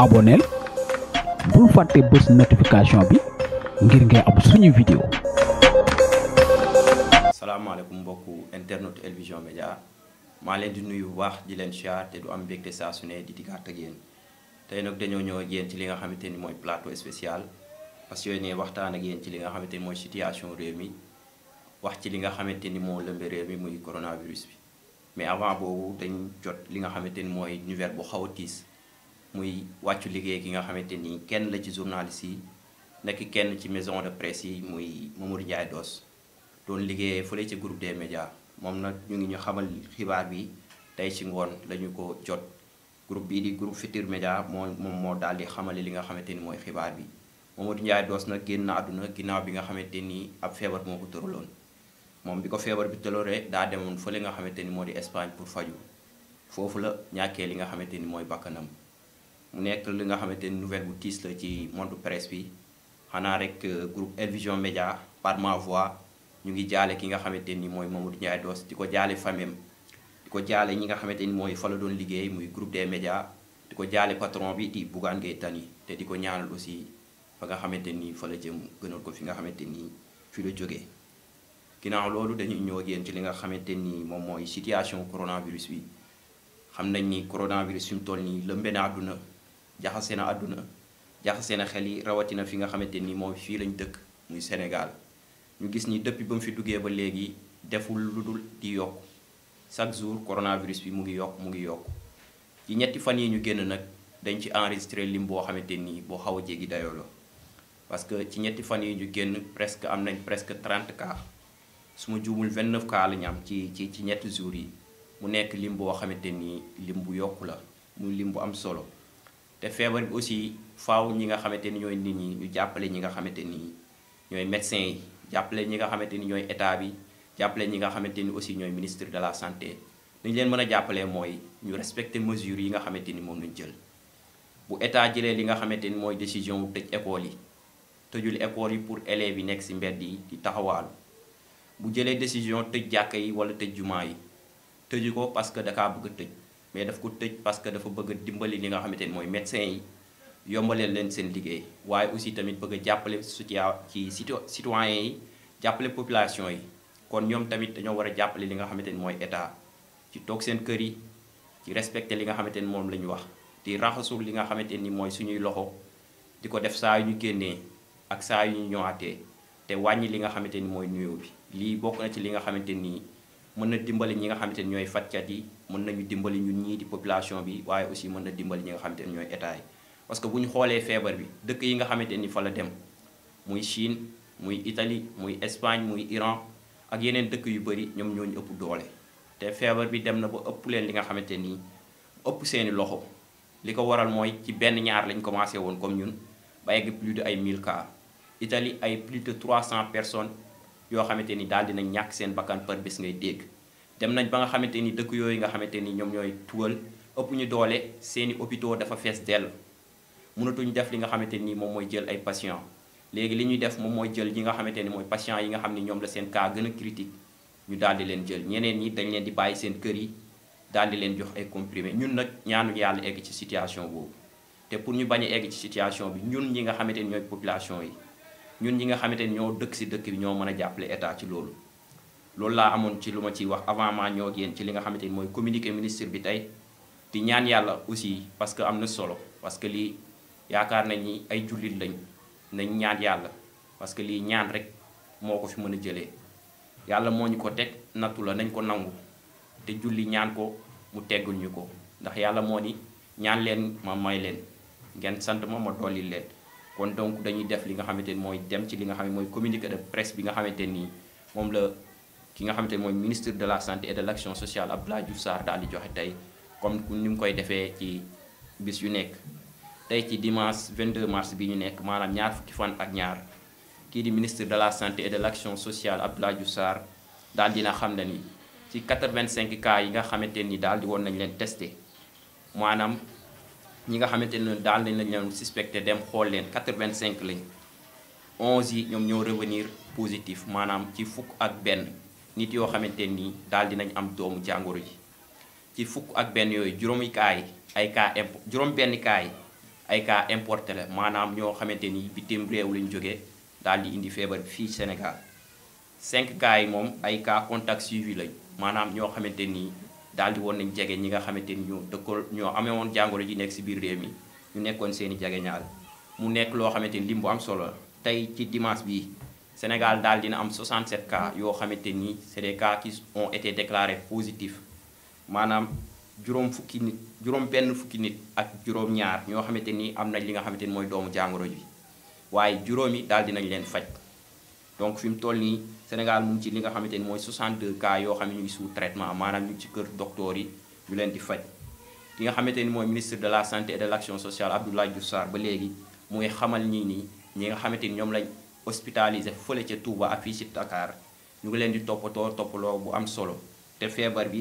abonneel bul fàtte bës notification bi ngir ngay am suñu vidéo. salaamaaleykum mbokku internet El Vision Médias maa leen di nuyu bu baax di leen siyaar te du am mbégte saa su ne di diggaat ak yéen tey nag dañoo ñëw ak yéen ci li nga xamante ni mooy plateau spécial parce que yooyu ne waxtaan ak yéen ci li nga xamante ni mooy situation réew mi wax ci li nga xamante ni moo lëmbe réew mi muy coronavirus bi. mais avant boobu dañ jot li nga xamante ni mooy nouvelle bu xaw a tiis muy wàccu liggéey gi nga xamante ni kenn la ci journaliste yi nekk kenn ci maison de presse yi muy Mamadou Ndiaye Doss doon liggéeyee fële ci groupe des médias moom nag ñu ngi ñu xamal xibaar bi tey ci ngoon lañu ko jot groupe bii di groupe Futurs Médias moom moo daal di xamale li nga xamante ni mooy xibaar bi. Mamadou Ndiaye Doss nag génn na àdduna ginnaaw bi nga xamante ni ab feebar moo ko tëraloon moom bi ko feebar bi tëloree daa demoon fële nga xamante ni moo di Espagne pour faju foofu la ñàkkee li nga xamante ni mooy bakkanam mu nekk li nga xamante ni nouvelle bu tiis la ci monde presse bi xanaa rek groupe El Vision Médias par ma voix ñu ngi jaale ki nga xamante ni mooy Mamadou Ndiaye Doss di ko jaale famem di ko jaale ñi nga xamante ni mooy fa la doon liggéey muy groupe des médias di ko jaale patron bi di Bougane Gueye Dany te di ko ñaanal aussi fa nga xamante ni fa la jëm gënal ko fi nga xamante ni fi la jógee. ginnaaw loolu dañuy ñëw ak yéen ci li nga xamante ni moom mooy situation coronavirus bi xam nañ ni coronavirus fi mu toll nii lëmbe na àdduna jaxase na àdduna jaxase na xel yi rawatina fi nga xamante ni moom fii lañ dëkk muy Sénégal ñu gis ni depuis ba mu fi duggee ba léegi deful lu dul di yokk chaque jour coronavirus bi mu ngi yokk ci ñetti fan yi ñu génn nag dañ ci enregistré lim boo xamante ni boo xaw a jéggi dayoo la parce que ci ñetti fan yi ñu génn presque am nañ presque 30 cas. su ma juumul 29 cas la ñu am ci ñetti jours yi mu nekk lim boo xamante ni lim bu yokku la muy lim bu am solo te feebar bi aussi faaw ñi nga xamante ni ñooy nit ñi ñu jàppale ñi nga xamante ni ñooy médecins yi jàppale ñi nga xamante ni ñooy état bi jàppale ñi nga xamante ni aussi ñooy ministre de la santé li ñu leen mën a jàppalee mooy ñu respecter mesures yi nga xamante ni moom lañ jël bu état jëlee li nga xamante ni mooy décision bu tëj école yi tëjul école yi pour élèves yi nekk ci mbedd yi di taxawaalu bu jëlee décision tëj jàkka yi wala tëj jumaa yi tëju ko parce que dakaa bëgg a tëj mais daf ko tëj parce que dafa bëgg a dimbali li nga xamante ni mooy médecins yi yombaleel leen seen liggéey waaye aussi tamit bëgg a jàppale ci citoyens yi jàppale population yi kon ñoom tamit dañoo war a jàppale li nga xamante ni mooy état ci toog seen kër yi ci respecté li nga xamante ni moom la ñu wax di raxasul li nga xamante ni mooy suñuy loxo di ko def saa yu ñu génnee ak saa yu ñu ñëwaatee te wàññi li nga xamante ni mooy nuyoo bi lii bokk na ci li nga xamante ni mën na dimbali ñi nga xamante ni ñooy fajkat yi mën nañu dimbali ñun ñii di population bi waaye aussi mën na dimbali ñi nga xamante ni ñooy état yi parce que bu ñu xoolee feebar bi dëkk yi nga xamante ni fa la dem muy Chine muy Italie muy Espagne muy Iran ak yeneen dëkk yu bëri ñoom ñoo ñu ëpp doole te feebar bi dem na ba ëpp leen li nga xamante ni ëpp seeni loxo li ko waral mooy ci benn ñaar lañ commencé woon comme ñun ba egg plus de ay 1000 cas Italie ay plus de 300 personnes yoo xamante ni daal dinañ ñàkk seen bakkan par bés ngay dégg dem nañ ba nga xamante ni dëkk yooyu nga xamante ni ñoom ñooy tugal ëpp ñu doole seeni hôpitaux dafa fees dell mënatuñ def li nga xamante ni moom mooy jël ay patients léegi li ñuy def moom mooy jël ñi nga xamante ni mooy patients yi nga xam ni ñoom la seen cas gën a critique ñu daal di leen jël ñeneen ñi dañ leen di bàyyi seen kër yi daal di leen jox ay comprimés ñun nag ñaanuñu yàlla egg ci situation boobu te pour ñu bañ a egg ci situation bi ñun ñi nga xamante ni ñooy population yi ñun ñi nga xamante ni ñoo dëkk ci dëkk bi ñoo mën a jàppale état ci loolu laa amoon ci lu ma ciy wax avant maa ñoo yéen ci li nga xamante ni mooy communiqué ministre bi tey di ñaan yàlla aussi parce que am na solo parce que lii yaakaar nañ ni ay jullit lañ nañ ñaan yàlla parce que lii ñaan rek moo ko fi mën a jëlee yàlla moo ñu ko teg nattu la nañ ko nangu te julli ñaan ko mu teggul ñu ko ndax yàlla moo ni ñaan leen ma may leen ngeen sant ma dolli leen kon donc dañuy def li nga xamante ni mooy dem ci li nga xam ne mooy communiqué de presse bi nga xamante ni moom la ki nga xamante ni mooy ministre de la santé et de l'action sociale Abdoulaye Diouf Sarr daal di joxe tey comme ni mu koy defee ci bis yu nekk tey ci dimanche 22 mars bi ñu nekk maanaam ñaar fukki fan ak ñaar kii di ministre de la santé et de l'action sociale Abdoulaye Diouf Sarr daal dina xam ne ni ci 85 cas yi nga xamante ni daal di woon nañ leen testé maanaam ñi nga xamante ne daal nañ leen suspecté dem xool leen 85 lañ 11 yi ñoom ñoo revenir positif maanaam ci fukk ak benn nit yoo xamante ni daal dinañ am doomu jàngoro ji ci fukk ak benn yooyu juróomi cas yi ay cas juróom benn cas yi ay cas importé la maanaam ñoo xamante ni bitim réew lañ jógee daal di indi feebar bi fii Sénégal 5 cas yi moom ay cas contact suivi lañ maanaam ñoo xamante ni daal di woon nañ jege ñi nga xamante ni ñoo amee woon jàngoro ji nekk si biir réew mi ñu nekkoon seen i jegeñaal mu nekk loo xamante ni lim bu am solo tey ci dimanche bi Sénégal daal dina am 67 cas yoo xamante ni c'est des cas qui ont été déclarés positifs maanaam juróom benn fukki nit ak juróom-ñaar ñoo xamante ni am nañ li nga xamante ni mooy doomu jàngoro ji waaye juróomi daal dinañ leen faj donc fi mu toll nii Sénégal mu ngi ci li nga xamante ni mooy 62 cas yoo xam ne ñu ngi sous traitement maanaam ñu ngi ci kër docteur yi ñu leen di faj ki nga xamante ni mooy ministre de la santé et de l'action sociale Abdoulaye Diouf Sarr ba léegi mu ngi xamal ñi nga xamante ni ñoom lañ hospitalisé fële ca Touba ak fii ci Dakar ñu ngi leen di toppatoo bu am solo te feebar bi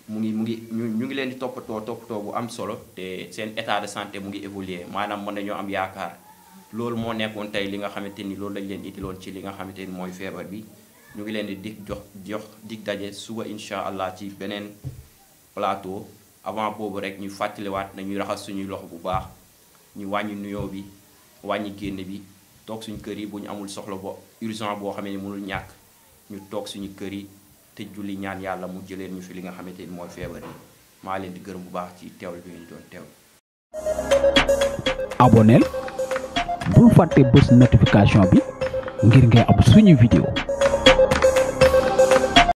ñu ngi leen di toppatoo bu am solo te seen état de santé mu ngi évoluer maanaam mën nañoo am yaakaar loolu moo nekkoon tey li nga xamante ni loolu lañ leen itiloon ci li nga xamante ni mooy feebar bi ñu ngi leen di jox dig daje suba incha allah ci beneen plateau avant boobu rek ñu fàttaliwaat nañuy raxas suñuy loxo bu baax ñu wàññi nuyoo bi wàññi génn bi toog suñu kër yi bu ñu amul soxla urgent boo xamee ni mënul ñàkk ñu toog suñu kër yi te julli ñaan yàlla mu jëleen ñu fi li nga xamante ni mooy feebar yi maa leen di gërëm bu baax ci teewlu bi ngeen doon teew. aboneel bul fàtte bës notification bi ngir ngay am suñu vidéo